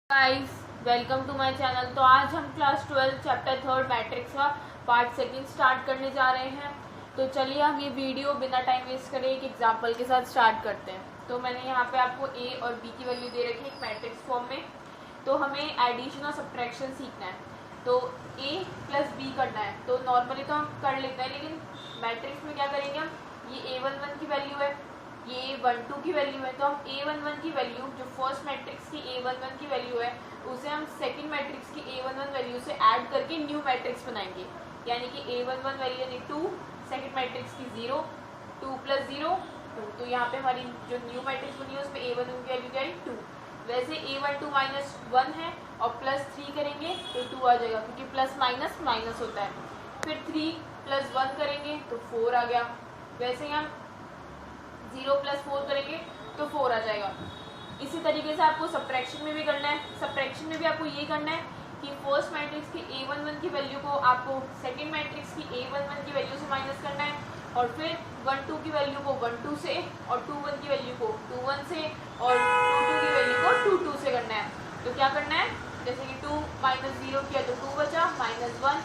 Guys, welcome to my channel. तो आज हम क्लास 12 चैप्टर 3 मैट्रिक्स का पार्ट सेकंड स्टार्ट करने जा रहे हैं। तो चलिए हम ये वीडियो बिना टाइम वेस्ट करे एक एग्जांपल के साथ स्टार्ट करते हैं। तो मैंने यहाँ पे आपको ए और बी की वैल्यू दे रखी है एक मैट्रिक्स फॉर्म में। तो हमें एडिशन और सब्ट्रैक्शन सीखना है। तो ए प्लस बी करना है। तो नॉर्मली तो हम कर लेते हैं, लेकिन मैट्रिक्स में क्या करेंगे हम, ये A11 की वैल्यू है, ये A12 की वैल्यू है। तो हम A11 की वैल्यू, जो फर्स्ट मैट्रिक्स की A11 की वैल्यू है, उसे हम सेकंड मैट्रिक्स की A11 वैल्यू से ऐड करके न्यू मैट्रिक्स बनाएंगे। यानी कि A11 वैल्यू यानी 2, सेकंड मैट्रिक्स की 0, 2 + 0 2। तो यहाँ पे हमारी जो न्यू मैट्रिक्स बनी है उसमें A11 की वैल्यू क्या है, 2। वैसे A12 - 1 है और +3 करेंगे तो 2 आ जाएगा, क्योंकि प्लस माइनस माइनस होता है। फिर 3 + 1 करेंगे तो 4 आ गया। वैसे ही हम 0 + 4 करेंगे तो 4 आ जाएगा। इसी तरीके से आपको सब्ट्रैक्शन में भी करना है। सब्ट्रैक्शन में भी आपको ये करना है कि फर्स्ट मैट्रिक्स की A11 की वैल्यू को आपको सेकंड मैट्रिक्स की A11 की वैल्यू से माइनस करना है, और फिर 1 2 की वैल्यू को 1 2 से, और 2 1 की वैल्यू को 2 1 से, और 2 2 की वैल्यू को 2 2 से करना है। तो क्या करना है, जैसे कि 2 - 0 किया तो 2 बचा, -1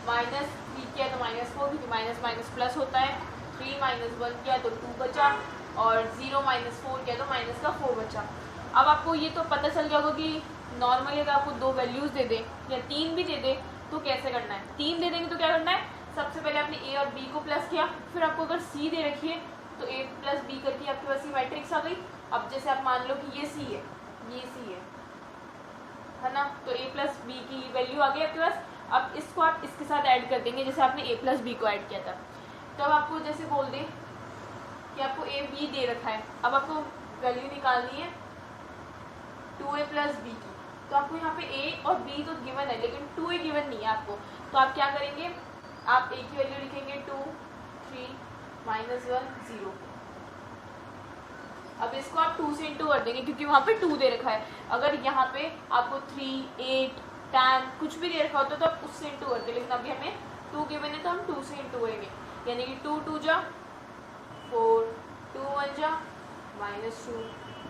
-3 किया तो -4, क्योंकि माइनस माइनस प्लस होता है। 3 - 1 किया तो 2 बचा, और 0 - 4 किया तो माइनस का 4 बचा। अब आपको ये तो पता चल गया होगा कि नॉर्मली अगर आपको 2 वैल्यूज़ दे दे या 3 भी दे दे तो कैसे करना है। 3 दे देंगे तो क्या करना है, सबसे पहले आपने ए और बी को प्लस किया, फिर आपको अगर सी दे रखी है तो ए + बी करके आपके पास ये मैट्रिक्स आ गई। अब जैसे आप मान लो कि ये सी है, ये सी है ना, तो ए + बी की वैल्यू आ गई आपके पास। अब इसको आप इसके साथ ऐड कर देंगे जैसे आपने ए + बी को ऐड किया था। तो अब आपको जैसे बोल दें कि आपको ए बी दे रखा है, अब आपको वैल्यू निकालनी है 2a + b की। तो आपको यहाँ पे a और b तो गिवन है, लेकिन 2a गिवन नहीं है आपको। तो आप क्या करेंगे, आप a की वैल्यू लिखेंगे 2 3 -1 0। अब इसको आप 2 से इंटू कर देंगे, क्योंकि वहाँ पे 2 दे रखा है। अगर यहाँ पे आपको 3 8 10 कुछ भी दे रखा होता तो आप उससे इंटू करते, लेकिन अभी हमें 2 गिवन है तो हम 2 से इंटू करेंगे। यानी कि 2 2 जा 4, 2 1 जा -2,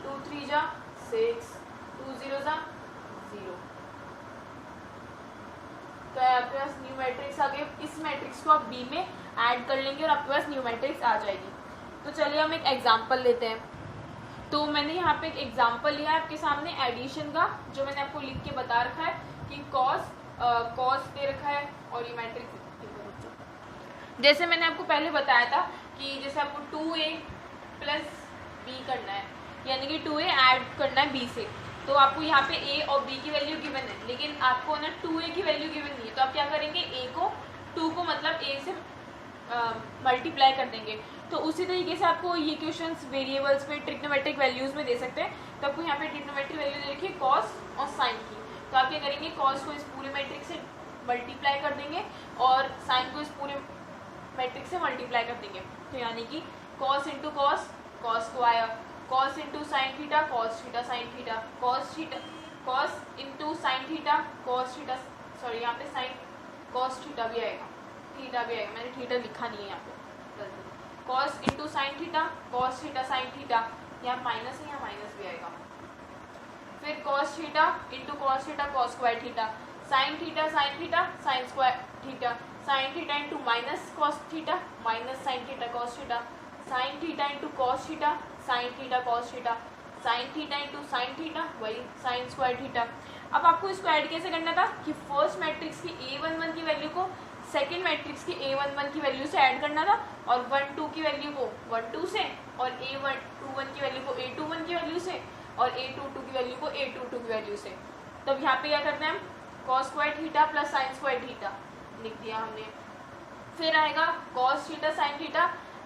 2 3 जा 6, 2 0 जा 0। तो आपके पास न्यू मैट्रिक्स आ गई। इस मैट्रिक्स को आप बी में ऐड कर लेंगे और आपके पास न्यू मैट्रिक्स आ जाएगी। तो चलिए हम एक एग्जांपल लेते हैं। तो मैंने यहाँ पे एक एग्जांपल लिया है आपके सामने एडिशन का, जो मैंने आपको लिख के बता रखा है कि कॉस दे रखा है और ये मैट्रिक्स। जैसे मैंने आपको पहले बताया था कि जैसे आपको 2a + b करना है, यानी कि 2a ऐड करना है b से। तो आपको यहाँ पे a और b की वैल्यू गिवन है, लेकिन आपको ना 2a की वैल्यू गिवन नहीं है। तो आप क्या करेंगे, a को मतलब a से मल्टीप्लाई कर देंगे। तो उसी तरीके से आपको ये क्वेश्चंस वेरिएबल्स में ट्रिग्नोमेट्रिक वैल्यूज़ में दे सकते हैं। तो आपको यहाँ पे ट्रिग्नोमेट्रिक वैल्यू दे रखी है कॉस और साइन की। तो आप क्या करेंगे, कॉस को इस पूरे मैट्रिक्स से मल्टीप्लाई कर देंगे और साइन को इस पूरे मैट्रिक्स से मल्टीप्लाई कर देंगे। तो यानी कि कॉस इंटू कॉस, कॉस को आया, cos into sine theta, cos theta sine theta, cos into sine theta, cos theta, sorry यहाँ पे साइन कॉस थीटा भी आएगा, थीटा भी आएगा, मैंने थीटा लिखा नहीं है यहाँ पे। Cos into sine theta, cos theta sine theta, यहाँ माइनस है, यहाँ माइनस भी आएगा। फिर cos theta into cos theta, cos square theta, sine theta sine square theta, sine theta into minus cos theta, minus sine theta cos theta, sine theta into cos theta, sine theta cos theta, sine theta into sine theta, वही sine square theta. अब आपको इसको add कैसे करना था कि first matrix की A11 की वैल्यू को सेकंड मैट्रिक्स की A11 की वैल्यू से ऐड करना था, और 1 2 की वैल्यू को 1 2 से, और A21 की वैल्यू को A21 की वैल्यू से, और A22 की वैल्यू को A22 की वैल्यू से। तब यहाँ पे क्या करना है, cos square theta plus sine square theta लिख दिया हमने। फिर आएगा cos theta sine theta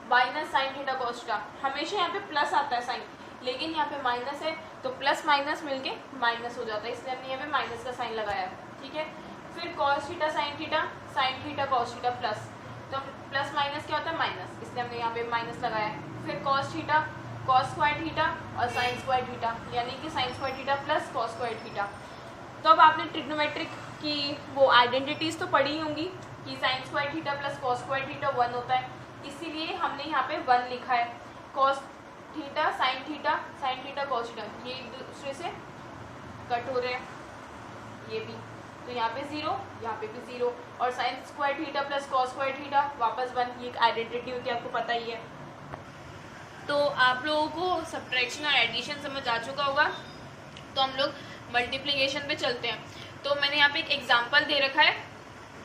minus sine theta cos theta. हमेशा यहाँ पे प्लस आता है साइन, लेकिन यहाँ पे माइनस है, तो प्लस माइनस मिलके माइनस हो जाता है, इसलिए हमने यहाँ पे माइनस का साइन लगाया है। ठीक है। फिर cos theta sine theta cos theta plus, तो प्लस माइनस क्या होता है, माइनस, इसलिए हमने यहाँ पे माइनस लगाया है। फिर cos theta cos square theta और साइन स्क्वायर थीटा, यानी कि sine square theta plus cos square theta. तो अब आपने ट्रिग्नोमेट्रिक की वो आइडेंटिटीज तो पढ़ी होंगी कि sine square theta plus cos square theta 1 होता है, इसीलिए हमने यहाँ पे 1 लिखा है। Cos theta sine theta cos theta, ये एक दूसरे से कट हो रहे हैं, ये भी, तो यहाँ पे 0, यहाँ पे भी 0, और sine square theta plus cos square theta वापस 1, ये एक आइडेंटिटी होती है, आपको पता ही है। तो आप लोगों को सब्ट्रैक्शन और एडिशन समझ आ चुका होगा, तो हम लोग मल्टीप्लिकेशन पे चलते हैं। तो मैंने यहाँ पे एक एग्जांपल दे रखा है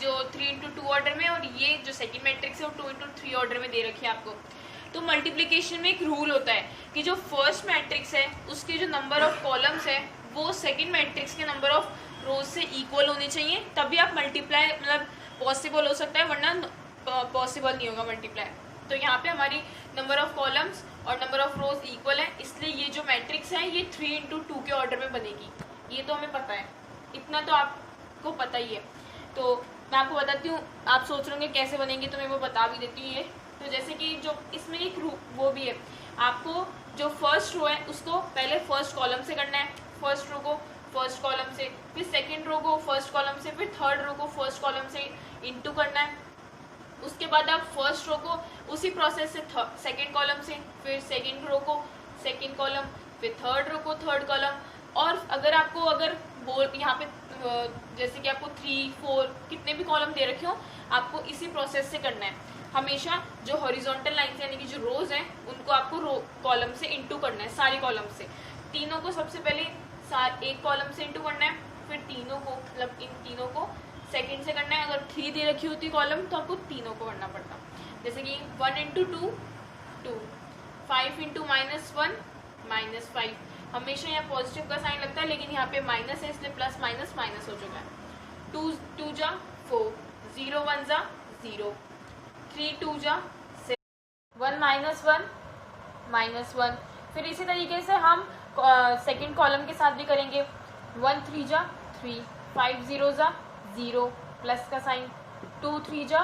जो 3 इंटू 2 ऑर्डर में, और ये जो सेकंड मैट्रिक्स है वो 2 इंटू 3 ऑर्डर में दे रखी है आपको। तो मल्टीप्लिकेशन में एक रूल होता है कि जो फर्स्ट मैट्रिक्स है उसके जो नंबर ऑफ कॉलम्स है वो सेकंड मैट्रिक्स के नंबर ऑफ रोज से इक्वल होने चाहिए, तभी आप मल्टीप्लाई मतलब पॉसिबल हो सकता है, वरना पॉसिबल नहीं होगा मल्टीप्लाई। तो यहाँ पे हमारी नंबर ऑफ कॉलम्स और नंबर ऑफ रोज इक्वल है, इसलिए ये जो मैट्रिक्स है ये 3 इंटू 2 के ऑर्डर में बनेगी, ये तो हमें पता है, इतना तो आपको पता ही है। तो मैं आपको बताती हूँ, आप सोच रहे होंगे कैसे बनेंगे, तो मैं वो बता भी देती हूँ ये। तो जैसे कि जो इसमें एक वो भी है, आपको जो फर्स्ट रो है उसको पहले फर्स्ट कॉलम से करना है, फर्स्ट रो को फर्स्ट कॉलम से, फिर सेकंड रो को फर्स्ट कॉलम से, फिर थर्ड रो को फर्स्ट कॉलम से इंटू करना है। उसके बाद आप फर्स्ट रो को उसी प्रोसेस से सेकंड कॉलम से, फिर सेकंड रो को सेकंड कॉलम, फिर थर्ड रो को थर्ड कॉलम। और अगर बोल यहाँ पे जैसे कि आपको 3, 4 कितने भी कॉलम दे रखे हो, आपको इसी प्रोसेस से करना है। हमेशा जो हॉरिजॉन्टल लाइन यानी कि जो रोज हैं उनको आपको रो कॉलम से इंटू करना है, सारी कॉलम से। तीनों को सबसे पहले एक कॉलम से इंटू करना है, फिर तीनों को मतलब इन तीनों को सेकंड से करना है। अगर 3 दे रखी होती कॉलम तो आपको तीनों को करना पड़ता, जैसे कि 1 इंटू 2 2, 5 इंटू -1 -5। हमेशा यहाँ पॉजिटिव का साइन लगता है, लेकिन यहाँ पे माइनस है इसलिए प्लस माइनस माइनस हो चुका है। 2 जा 4, 0 1 जा 0, 3 2 जा 6, 1 -1 -1। फिर इसी तरीके से हम सेकंड कॉलम के साथ भी करेंगे। 1 3 जा 3, 5 0 जा 0 प्लस का साइन, 2 3 जा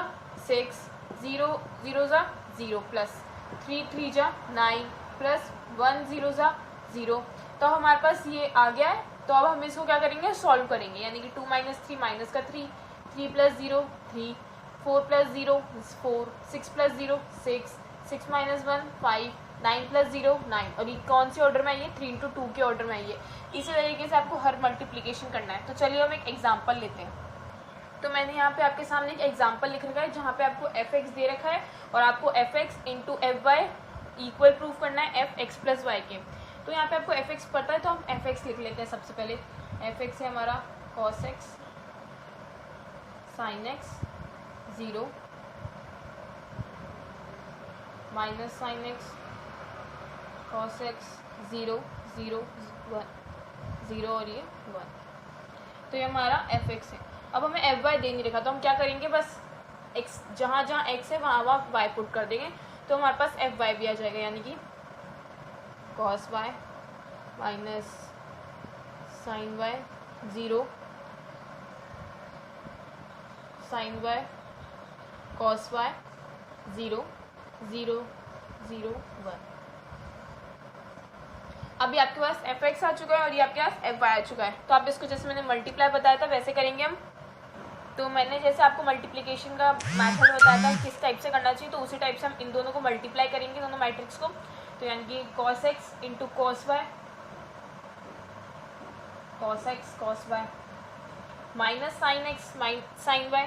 6, 0 0 जा 0 प्लस, 3 3 जा 9 प्लस 1 0 जा 0। तो हमारे पास ये आ गया है। तो अब हम इसको क्या करेंगे, सॉल्व करेंगे, यानी कि 2 - 3 माइनस का 3, 3 + 0 3, 4 + 0 4, 6 + 0 6, 6 - 1 5, 9 + 0 9। और ये कौन से ऑर्डर में आई है, 3 इंटू 2 के ऑर्डर में आई है। इसी तरीके से आपको हर मल्टीप्लिकेशन करना है। तो चलिए हम एक एग्जाम्पल लेते हैं। तो मैंने यहाँ पे आपके सामने एक एग्जाम्पल लिख रखा है जहाँ पे आपको fx दे रखा है और आपको fx into fy equal proof करना है fx + y के। तो यहाँ पे आपको fx पता है तो हम fx लिख लेते हैं। सबसे पहले fx है हमारा cos x sin x 0 minus sin x cos x 0 0 1 0 और ये 1। तो ये हमारा fx है। अब हमें fy दे नहीं रखा तो हम क्या करेंगे, बस x जहाँ जहाँ x है वहाँ वहाँ y पुट कर देंगे, तो हमारे पास fy भी आ जाएगा, यानी कि cos y minus sin y 0 sin y cos y 0 0 0 1। अभी आपके पास fx आ चुका है और ये आपके पास fy आ चुका है। तो आप इसको जैसे मैंने मल्टीप्लाई बताया था वैसे करेंगे हम। तो मैंने जैसे आपको मल्टीप्लिकेशन का मेथड बताया था किस टाइप से करना चाहिए, तो उसी टाइप से हम इन दोनों को मल्टीप्लाई करेंगे, दोनों मैट्रिक्स को। तो यानी कि cos x into cos y minus sin x sin y,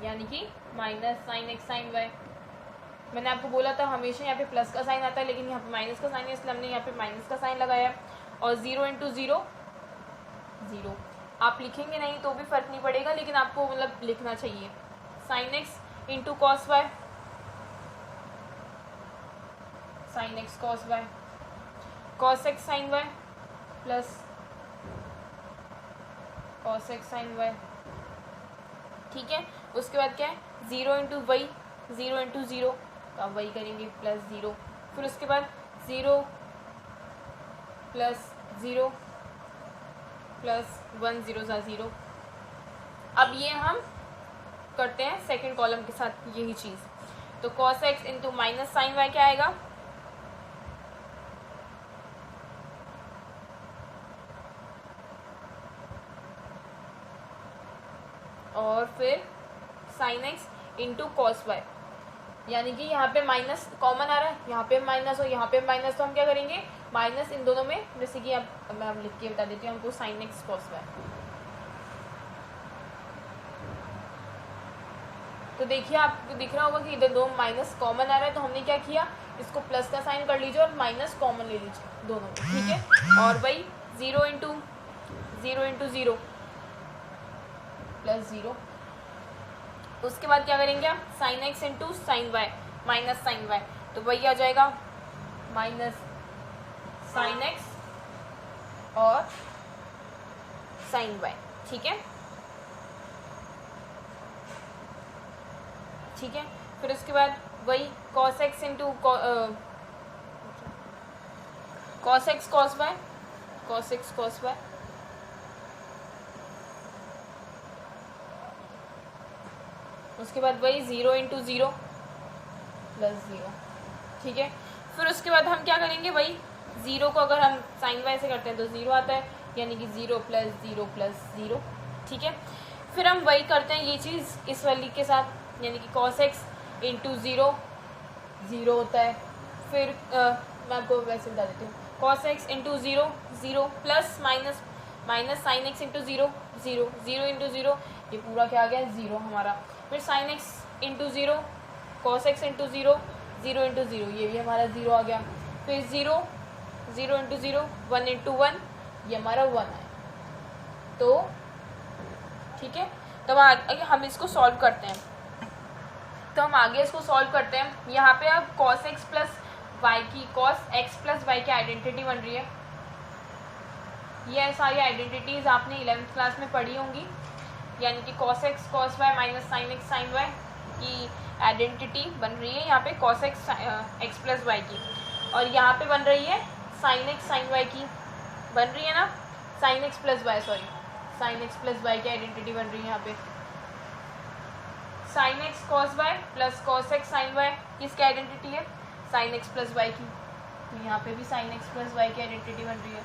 यानी कि minus sin x sin y। मैंने आपको बोला था हमेशा यहाँ पे प्लस का साइन आता है, लेकिन यहाँ पे माइनस का साइन है इसलिए हमने यहाँ पे माइनस का साइन लगाया है। और 0 इंटू 0 0, आप लिखेंगे नहीं तो भी फर्क नहीं पड़ेगा, लेकिन आपको मतलब लिखना चाहिए। sin x into cos y sin x cos y, cos x sin y plus cos x sin y। ठीक है, उसके बाद क्या है 0 इंटू वही 0 इंटू 0, तो आप वही करेंगे प्लस 0। फिर उसके बाद 0 प्लस 0 प्लस 1 0 सा 0। अब ये हम करते हैं सेकंड कॉलम के साथ यही चीज़। तो cos x into minus sine y क्या आएगा, और फिर sin x into cos y, यानी कि यहाँ पे माइनस कॉमन आ रहा है, यहाँ पे माइनस और यहाँ पे माइनस, तो हम क्या करेंगे माइनस इन दोनों में, जैसे कि अब मैं लिख के बता देती हूँ हमको साइन एक्स कॉस वाई। तो देखिए आपको दिख रहा होगा कि इधर दो माइनस कॉमन आ रहा है, तो हमने क्या किया, इसको प्लस का साइन कर लीजिए और माइनस कॉमन ले लीजिए दोनों में, ठीक है। और वही 0 इंटू 0 प्लस 0। उसके बाद क्या करेंगे आप, sine x into sine y minus sine y, तो वही आ जाएगा माइनस साइन एक्स और साइन वाई, ठीक है। ठीक है, फिर उसके बाद वही cos x into cos x cos y, cos x cos y, उसके बाद वही 0 इंटू 0 प्लस 0, ठीक है। फिर उसके बाद हम क्या करेंगे, वही 0 को अगर हम साइन वाई से करते हैं तो 0 आता है, यानी कि 0 प्लस 0 प्लस 0, ठीक है। फिर हम वही करते हैं ये चीज़ इस वाली के साथ, यानी कि cos x इंटू 0 0 होता है। फिर मैं आपको वैसे बता देती हूँ, cos x into 0 0 plus minus minus sine x into 0 0 0 into 0, ये पूरा क्या आ गया 0 हमारा। फिर sign x into 0 cos x into 0 0 into 0, ये भी हमारा 0 आ गया। फिर 0 0 इंटू 0 1 इंटू 1, ये हमारा 1 है। तो ठीक है, तो आगे हम इसको सॉल्व करते हैं। तो हम आगे इसको सॉल्व करते हैं। यहाँ पे अब cos x प्लस वाई की cos x प्लस वाई की आइडेंटिटी बन रही है। ये सारी आइडेंटिटीज आपने 11th क्लास में पढ़ी होंगी, यानी कि cos x cos y minus sine x sine y की आइडेंटिटी बन रही है यहाँ पे cos x x plus y की, और यहाँ पे बन रही है साइन एक्स साइन वाई की, बन रही है ना, sine x plus y, sorry sine x plus y की आइडेंटिटी बन रही है यहाँ पे। Sine x cos y plus cos x sine y, किसकी आइडेंटिटी है, साइन एक्स प्लस वाई की, तो यहाँ पे भी साइन एक्स प्लस वाई की आइडेंटिटी बन रही है।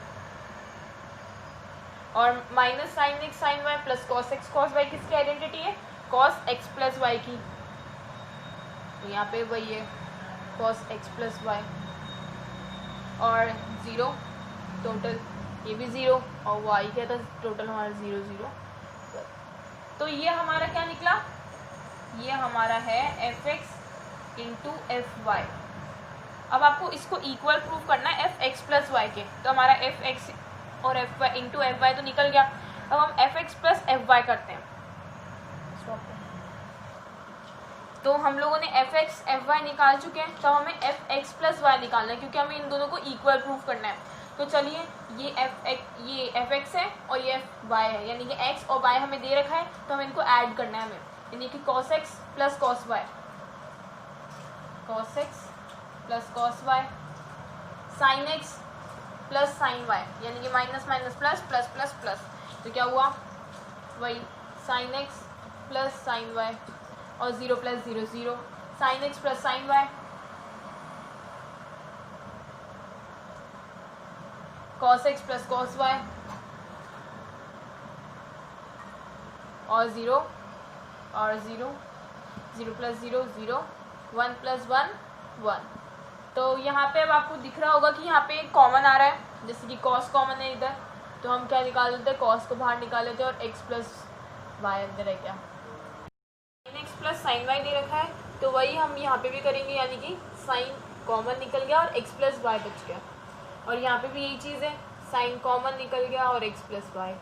और minus sine x sine y plus cos x cos y, किसकी आइडेंटिटी है, कॉस एक्स प्लस वाई की, तो यहाँ पे वही है कॉस एक्स प्लस वाई। और 0 टोटल, ये भी 0, और वाई क्या था टोटल हमारा 0 0। तो ये हमारा क्या निकला, ये हमारा है F X into F Y. अब आपको इसको इक्वल प्रूव करना है एफ एक्स प्लस वाई के, तो हमारा एफ एक्स और F Y into F Y तो निकल गया। अब हम F X plus F Y करते हैं। तो हम लोगों ने एफ एक्स एफ वाई निकाल चुके हैं, तो हमें एफ एक्स प्लस वाई निकालना है, क्योंकि हमें इन दोनों को इक्वल प्रूव करना है। तो चलिए, ये एफ एक्स है और ये एफ वाई है, यानी कि एक्स और वाई हमें दे रखा है, तो हमें इनको ऐड करना है हमें, यानी कि cos x plus cos y, cos x plus cos y, sin x plus sin y, यानी कि minus minus plus plus plus plus, तो क्या हुआ, वही sin x plus sin y, और 0 plus 0 0, sin x plus sin y, cos x plus cos y, और 0 और 0 0 plus 0 0, 1 plus 1 1। तो यहाँ पे अब आपको दिख रहा होगा कि यहाँ पे कॉमन आ रहा है, जैसे कि cos कॉमन है इधर, तो हम क्या निकाल लेते हैं, cos को बाहर निकाल लेते हैं और x प्लस वाई अंदर है क्या, sin x plus sign why they रखा है, तो वही हम यहाँ पे भी करेंगे, यानी कि साइन कॉमन निकल गया और x प्लस वाई बच गया। और यहाँ पे भी यही चीज़ है, साइन कॉमन निकल गया और x प्लस वाई,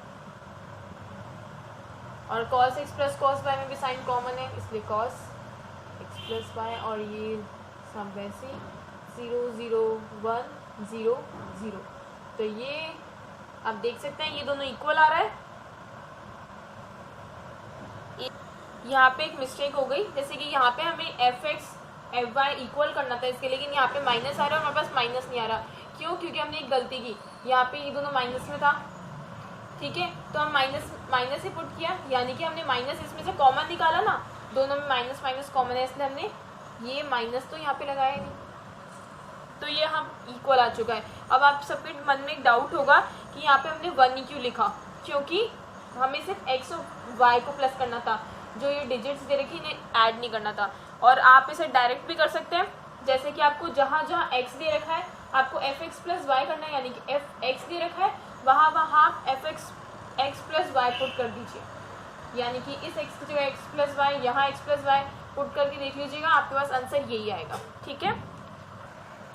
और cos x plus cos y में भी साइन कॉमन है, इसलिए cos x प्लस वाई, और ये सब वैसे 0 0 1 0 0। तो ये आप देख सकते हैं ये दोनों इक्वल आ रहा है। यहाँ पे एक मिस्टेक हो गई, जैसे कि यहाँ पे हमें F X F Y equal करना था इसके, लेकिन यहाँ पे माइनस आ रहा है और हमारे पास माइनस नहीं आ रहा। क्यों, क्योंकि हमने एक गलती की, यहाँ पे ये दोनों माइनस में था, ठीक है, तो हम माइनस ही पुट किया, यानी कि हमने माइनस इसमें से कॉमन निकाला ना, दोनों में माइनस माइनस कॉमन है, इसलिए हमने ये माइनस तो यहाँ पे लगाया नहीं, तो ये हम इक्वल आ चुका है। अब आप सबके मन में एक डाउट होगा कि यहाँ पे हमने 1 ही क्यों लिखा, क्योंकि हमें सिर्फ एक्स और वाई को प्लस करना था, जो ये डिजिट्स दे रखी इन्हें ऐड नहीं करना था। और आप इसे डायरेक्ट भी कर सकते हैं, जैसे कि आपको जहाँ जहाँ एक्स दे रखा है आपको एफ एक्स प्लस वाई करना है, यानी कि एफ एक्स दे रखा है, वहाँ आप F X plus Y put कर दीजिए, यानी कि इस एक्स की जगह एक्स प्लस वाई, यहाँ एक्स प्लस वाई पुट करके देख लीजिएगा, आपके पास आंसर यही आएगा। ठीक है,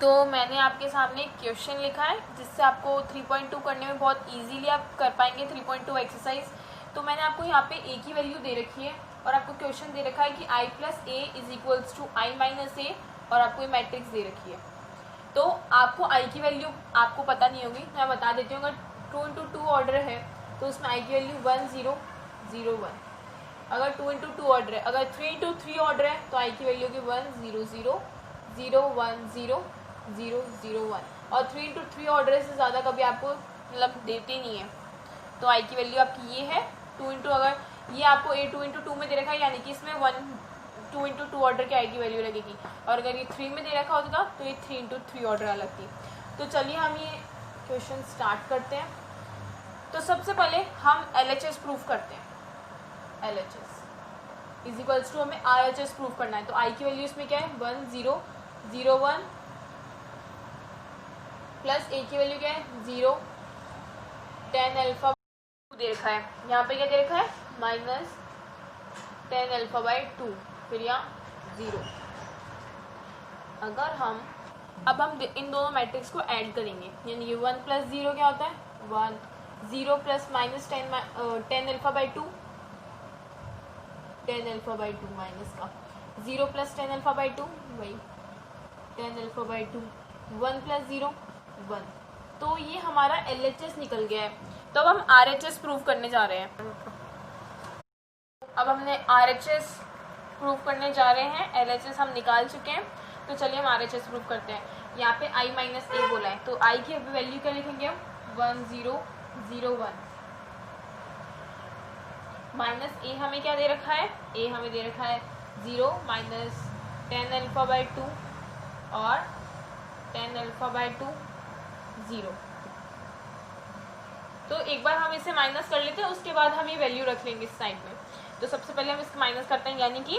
तो मैंने आपके सामने क्वेश्चन लिखा है जिससे आपको 3.2 करने में बहुत इजीली आप कर पाएंगे 3.2 एक्सरसाइज। तो मैंने आपको यहाँ पे ए की वैल्यू दे रखी है और आपको क्वेश्चन दे रखा है कि I plus A is equals to I minus A, और आपको ये मैट्रिक्स दे रखी है। तो आपको आई की वैल्यू आपको पता नहीं होगी, मैं बता देती हूँ। अगर 2 इंटू 2 ऑर्डर है तो उसमें आई की वैल्यू 1 0 0 1। अगर 2 इंटू 2 ऑर्डर है, अगर 3 इंटू 3 ऑर्डर है तो आई की वैल्यू होगी 1 0 0 0 1 0 0 0 1। और 3 इंटू 3 ऑर्डर से ज़्यादा कभी आपको मतलब देते नहीं है, तो आई की वैल्यू आपकी ये है 2 इंटू, अगर ये आपको ए 2 इंटू 2 में दे रखा है, यानी कि इसमें 2 इंटू 2 ऑर्डर की आई की वैल्यू लगेगी, और अगर ये 3 में दे रखा होता तो ये 3 इंटू 3 ऑर्डर अलग थी। तो चलिए हम ये क्वेश्चन स्टार्ट करते हैं। तो सबसे पहले हम LHS प्रूफ करते हैं। LHS इज इक्वल्स टू हमें RHS प्रूफ करना है। तो आई की वैल्यू इसमें क्या है 1 0 0 1 प्लस ए की वैल्यू क्या है 0 10 अल्फा दे रखा है, यहाँ पे क्या दे रखा है माइनस 10 अल्फा बाई 2, फिर यहाँ 0। अगर हम अब इन दोनों मैट्रिक्स को ऐड करेंगे, यानी कि 1 प्लस 0 क्या होता है 1, 0 plus minus 10 alpha by 2, 10 alpha by 2 minus का 0 प्लस 10 अल्फा बाई 2 वही 10 अल्फा बाई 2, 1 प्लस 0 1। तो ये हमारा LHS निकल गया है। तो अब हम RHS प्रूव करने जा रहे हैं। अब हमने RHS प्रूव करने जा रहे हैं, LHS हम निकाल चुके हैं। तो चलिए हम RHS प्रूव करते हैं। यहाँ पे I माइनस ए बोला है, तो I की वैल्यू क्या लिखेंगे हम 1 0 0 1 माइनस ए हमें क्या दे रखा है, ए हमें दे रखा है 0 माइनस 10 अल्फा बाई 2 और 10 अल्फा बाई 2 0। तो एक बार हम इसे माइनस कर लेते हैं, उसके बाद हम ये वैल्यू रख लेंगे इस साइड में। तो सबसे पहले हम इसको माइनस करते हैं, यानी कि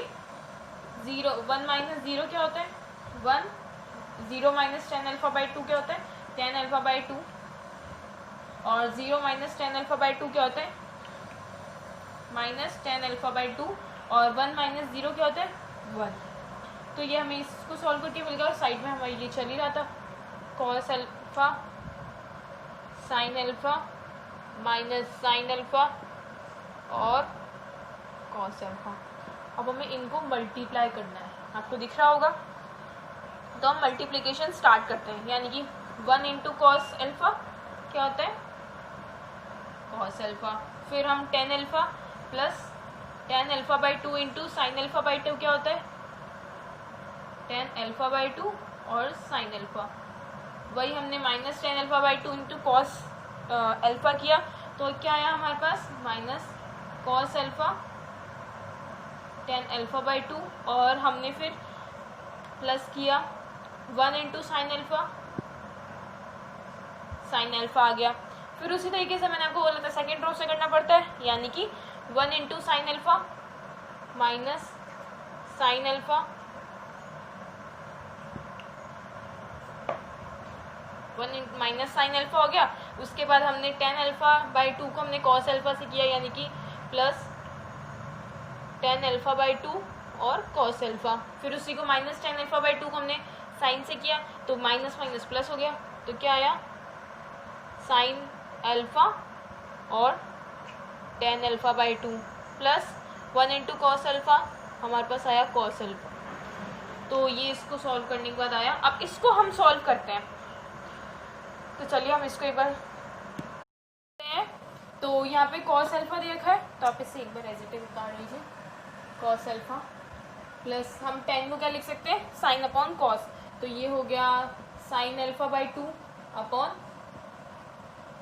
1 माइनस 0 क्या होता है 1, 0 माइनस 10 अल्फा बाई 2 क्या होता है 10 अल्फा बाई 2, और 0 माइनस 10 अल्फा बाई 2 क्या होता है माइनस 10 अल्फा बाई 2, और 1 माइनस 0 क्या होता है 1। तो ये हमें इसको सॉल्व करके मिल गया, और साइड में हमारे ये चल ही रहा था cos alpha sine alpha minus sine alpha और कॉस अल्फा। अब हमें इनको मल्टीप्लाई करना है, आपको दिख रहा होगा। तो हम मल्टीप्लिकेशन स्टार्ट करते हैं, यानी कि 1 इंटू कॉस अल्फा क्या होता है कॉस अल्फा, फिर हम 10 alpha plus 10 alpha by 2 into sine alpha by 2 क्या होता है 10 अल्फा बाई 2 और साइन अल्फा। वही हमने minus 10 alpha by 2 into cos alpha किया, तो क्या आया हमारे पास minus cos alpha 10 alpha by 2, और हमने फिर प्लस किया 1 into sine alpha, sine alpha आ गया। फिर उसी तरीके से मैंने आपको बोला था सेकेंड रो से करना पड़ता है, यानी कि 1 into sine alpha minus sine alpha 1 minus sine alpha हो गया। उसके बाद हमने 10 अल्फा बाई 2 को हमने कॉस अल्फा से किया, यानी कि प्लस 10 अल्फा बाई 2 और कॉस अल्फा। फिर उसी को माइनस 10 अल्फा बाई 2 को हमने साइन से किया, तो माइनस माइनस प्लस हो गया, तो क्या आया साइन अल्फा और 10 alpha by 2 plus 1 into cos alpha, हमारे पास आया कॉस अल्फा। तो ये इसको सॉल्व करने के बाद आया। अब इसको हम सॉल्व करते हैं, तो चलिए हम इसको एक बार करते हैं। तो यहाँ पे कॉस अल्फा दे रखा है, तो आप इसे एक बार एज इट इज उतार लीजिए। कॉस अल्फा प्लस हम 10 को क्या लिख सकते हैं साइन अपॉन कॉस, तो ये हो गया sine alpha by 2 upon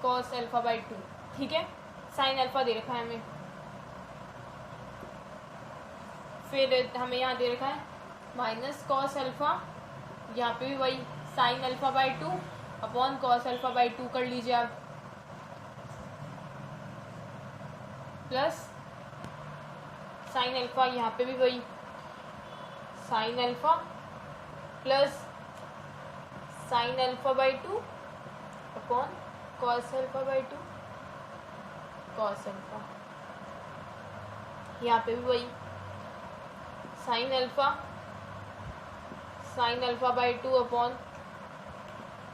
cos alpha by 2। ठीक है, साइन अल्फा दे रखा है हमें, फिर हमें यहाँ दे रखा है माइनस कॉस अल्फा, यहाँ पे भी वही sine alpha by 2 upon cos alpha by 2 कर लीजिए आप, प्लस साइन अल्फा, यहाँ पे भी वही sine alpha plus sine alpha by 2 upon cos alpha by 2 cos alpha. यहाँ पे भी वही sine alpha by 2 upon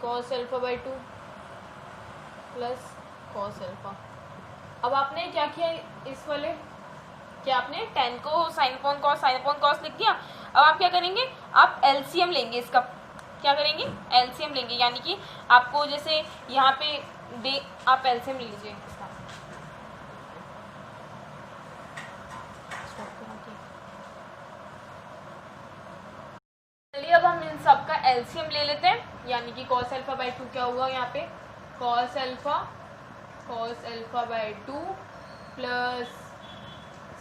cos alpha by 2 plus cos alpha. अब आपने क्या किया इस वाले, क्या आपने tan को साइन अपॉन कॉस लिख दिया। अब आप क्या करेंगे, आप एलसीएम लेंगे इसका। क्या करेंगे, एलसीएम लेंगे, यानी कि आपको जैसे यहाँ पे दे, आप एलसीएम ले लीजिए इसका। चलिए अब हम इन सब का एलसीएम ले लेते हैं, यानी कि कॉस अल्फा बाई 2 क्या हुआ यहाँ पे, cos alpha by 2 plus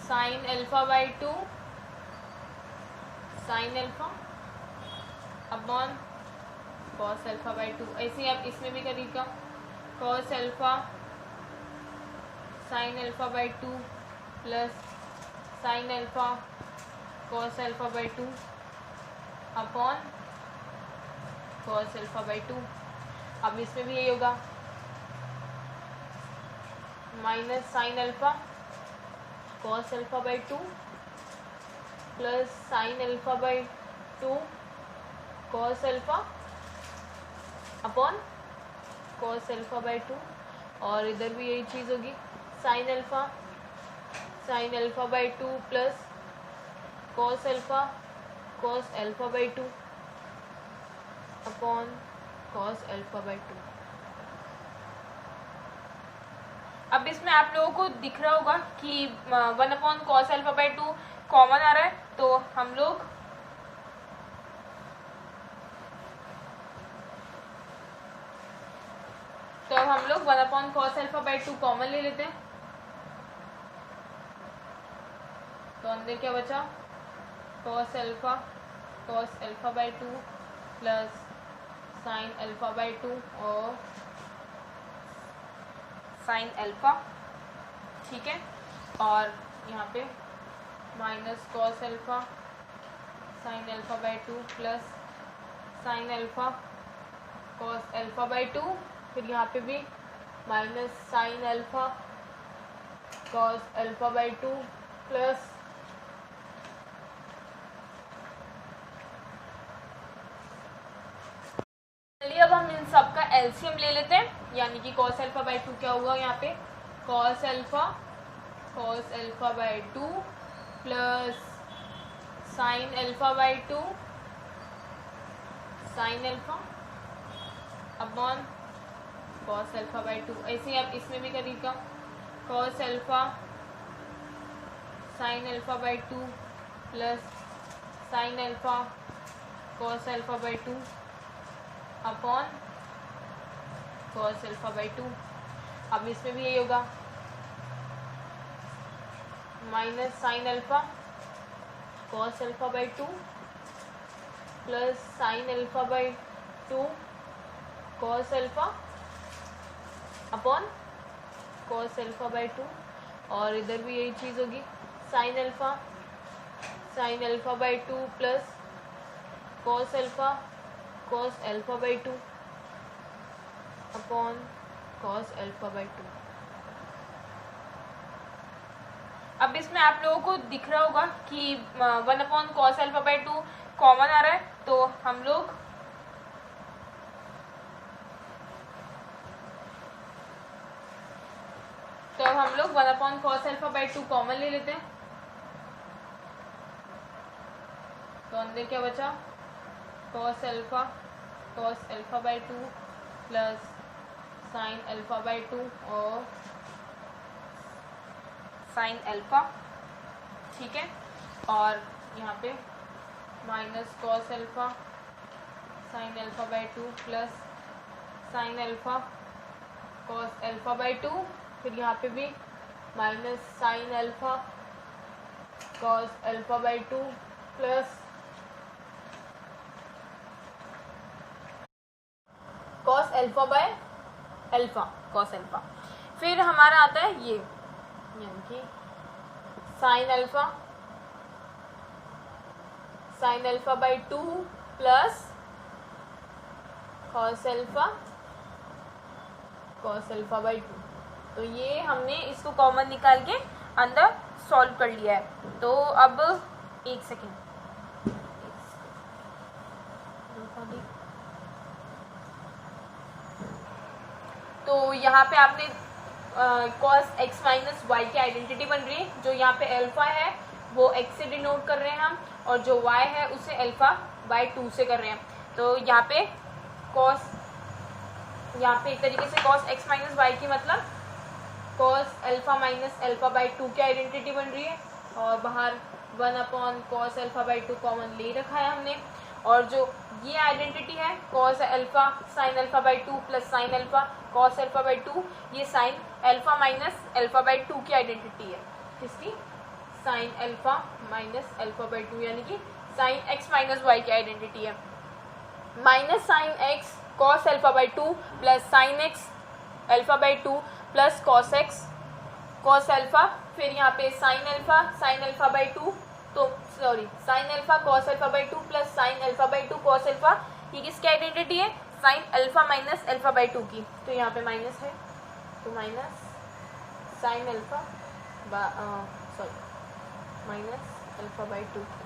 sine alpha by 2 sine alpha upon cos alpha by 2। ऐसे ही आप इसमें भी करिएगा, cos alpha sine alpha by 2 plus sine alpha cos alpha by 2 upon cos alpha by 2। अब इसमें भी यही होगा, minus sine alpha cos alpha by 2 plus sine alpha by 2 cos alpha upon cos alpha by 2। और इधर भी यही चीज़ होगी, sine alpha by 2 plus cos alpha by 2 upon cos alpha by 2। अब इसमें आप लोगों को दिख रहा होगा कि 1 upon cos alpha by 2 common आ रहा है, तो हम लोग तो अब हम लोग 1 upon cos alpha by 2 common ले लेते हैं। तो अंदर क्या बचा, cos alpha by 2 plus sine alpha by 2 और साइन अल्फा, ठीक है। और यहाँ पे minus cos alpha sine alpha by 2 plus sine alpha cos alpha by 2, फिर यहाँ पे भी minus sine alpha cos alpha by 2 plus चलिए अब हम इन सब का एलसीएम ले लेते हैं, यानी कि कॉस अल्फा बाई 2 क्या हुआ यहाँ पे, cos alpha by 2 plus sine alpha by 2 sine alpha upon cos alpha by 2। ऐसे ही आप इसमें भी करिएगा, cos alpha sine alpha by 2 plus sine alpha cos alpha by 2 upon cos alpha by 2। अब इसमें भी यही होगा, minus sine alpha cos alpha by 2 plus sine alpha by 2 cos alpha upon cos alpha by 2। और इधर भी यही चीज़ होगी, sine alpha by 2 plus cos alpha by 2 upon cos alpha by 2। अब इसमें आप लोगों को दिख रहा होगा कि 1 upon cos alpha by 2 common आ रहा है, तो हम लोग तो अब हम लोग 1 upon cos alpha by 2 common ले लेते हैं। तो अंदर क्या बचा, cos alpha by 2 plus sine alpha by 2 और साइन अल्फा, ठीक है। और यहाँ पे minus cos alpha sine alpha by 2 plus sine alpha cos alpha by 2, फिर यहाँ पे भी minus sine alpha cos alpha by 2 plus cos alpha by alpha cos alpha. फिर हमारा आता है ये, यानी कि sine alpha by 2 plus cos alpha by 2। तो ये हमने इसको कॉमन निकाल के अंदर सॉल्व कर लिया है। तो अब एक सेकेंड, तो यहाँ पे आपने कॉस एक्स माइनस वाई की आइडेंटिटी बन रही है। जो यहाँ पे अल्फा है वो एक्स से डिनोट कर रहे हैं हम, और जो वाई है उसे अल्फा बाई 2 से कर रहे हैं। तो यहाँ पे एक तरीके से कॉस एक्स माइनस वाई की मतलब cos alpha minus alpha by 2 की आइडेंटिटी बन रही है, और बाहर 1 upon cos alpha by 2 common ले रखा है हमने। और जो ये आइडेंटिटी है cos alpha sine alpha by 2 plus sine alpha cos alpha by 2, ये sine alpha minus alpha by 2 की आइडेंटिटी है। किसकी? Sine alpha minus alpha by 2, यानी कि साइन एक्स माइनस वाई की आइडेंटिटी है। Minus sine x cos alpha by 2 plus sine x alpha by 2 plus cos x cos alpha, फिर यहाँ पे साइन अल्फा बाई 2, तो sorry sine alpha cos alpha by 2 plus sine alpha by 2 cos alpha, ये किसकी identity है? Sine alpha minus alpha by 2 की। तो यहाँ पे माइनस है, तो minus sine alpha minus alpha by 2 की,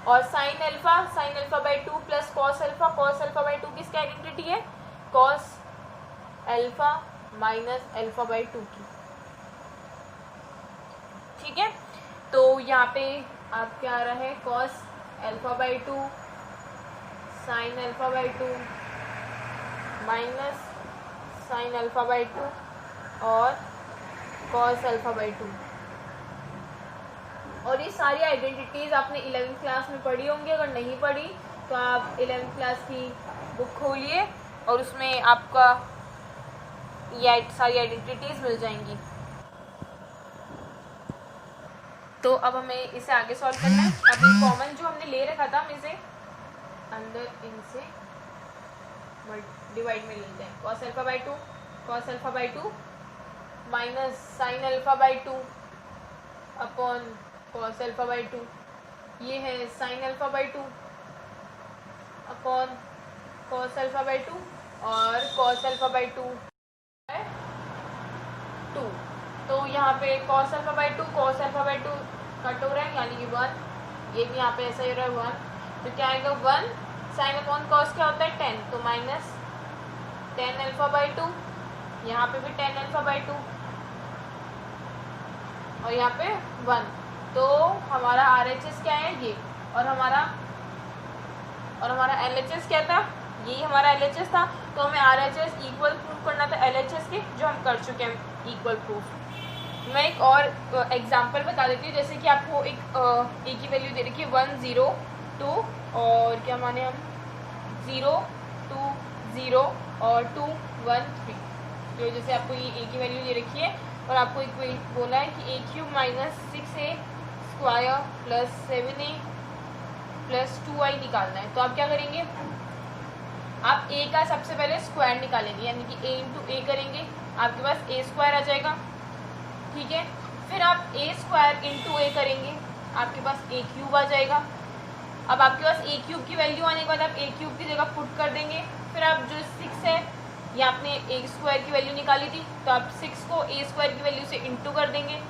और sine alpha by 2 plus cos alpha by 2 किसकी आइडेंटिटी है? Cos alpha minus alpha by 2 की। ठीक है, तो यहाँ पे आप क्या आ रहा है? Cos alpha by 2 sine alpha by 2 minus sine alpha by 2 और कॉस अल्फा बाई 2। और ये सारी आइडेंटिटीज आपने 11th क्लास में पढ़ी होंगी। अगर नहीं पढ़ी तो आप 11th क्लास की बुक खोलिए और उसमें आपका ये सारी आइडेंटिटीज मिल जाएंगी। तो अब हमें इसे आगे सॉल्व करना है। अभी कॉमन जो हमने ले रखा था हम इसे अंदर इनसे डिवाइड में लेते हैं। Cos alpha by 2 minus sine alpha by 2 upon cos alpha by 2, ये है sine alpha by 2 upon cos alpha by 2, और कॉस अल्फा बाई 2 है 2। तो यहाँ पे कॉस अल्फा बाई 2 कट हो रहा है, यानी कि 1। ये भी यहाँ पे ऐसा ही रहा है 1, तो क्या आएगा? 1 साइन अपॉन कॉस क्या होता है? 10, तो माइनस 10 अल्फा बाई 2, यहाँ पे भी 10 अल्फा बाई 2, और यहाँ पे 1। तो हमारा RHS क्या है? ये, और हमारा LHS क्या था? यही हमारा LHS था। तो हमें RHS इक्वल प्रूफ करना था LHS के, जो हम कर चुके हैं इक्वल प्रूफ। मैं एक और एग्जांपल बता देती हूँ। जैसे कि आपको एक की वैल्यू दे रखी है 1 0 2, और क्या माने हम 0 2 0 और 2 1 3। तो जैसे आपको ये a की वैल्यू दे रखी है और आपको एक बोला है कि a cube minus 6a square plus 7a plus 2i निकालना है। तो आप क्या करेंगे? आप a का सबसे पहले स्क्वायर निकालेंगे, यानी कि a इंटू ए करेंगे, आपके पास a स्क्वायर आ जाएगा। ठीक है, फिर आप a स्क्वायर इंटू ए करेंगे, आपके पास a क्यूब आ जाएगा। अब आपके पास a क्यूब की वैल्यू आने के बाद आप a क्यूब की जगह पुट कर देंगे। फिर आप जो 6 है, ये आपने a स्क्वायर की वैल्यू निकाली थी, तो आप 6 को a स्क्वायर की वैल्यू से इंटू कर देंगे,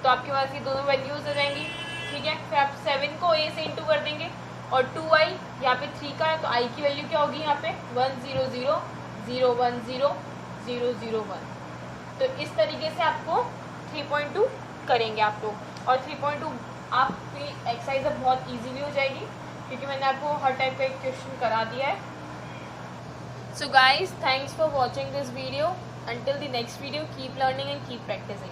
तो आपके पास ये दोनों वैल्यूज आ जाएंगी। ठीक है, फिर आप 7 को a से इंटू कर देंगे, और 2i यहाँ पे 3 का है, तो i की वैल्यू क्या होगी? यहाँ पे 1 0 0 0 1 0 0 0 1। तो इस तरीके से आपको 3.2 करेंगे आप लोग, और 3.2 आपकी एक्सरसाइज अब बहुत इजीली हो जाएगी, क्योंकि मैंने आपको हर टाइप का एक क्वेश्चन करा दिया है। So guys, thanks for watching this video. Until the next video, keep learning and keep practicing.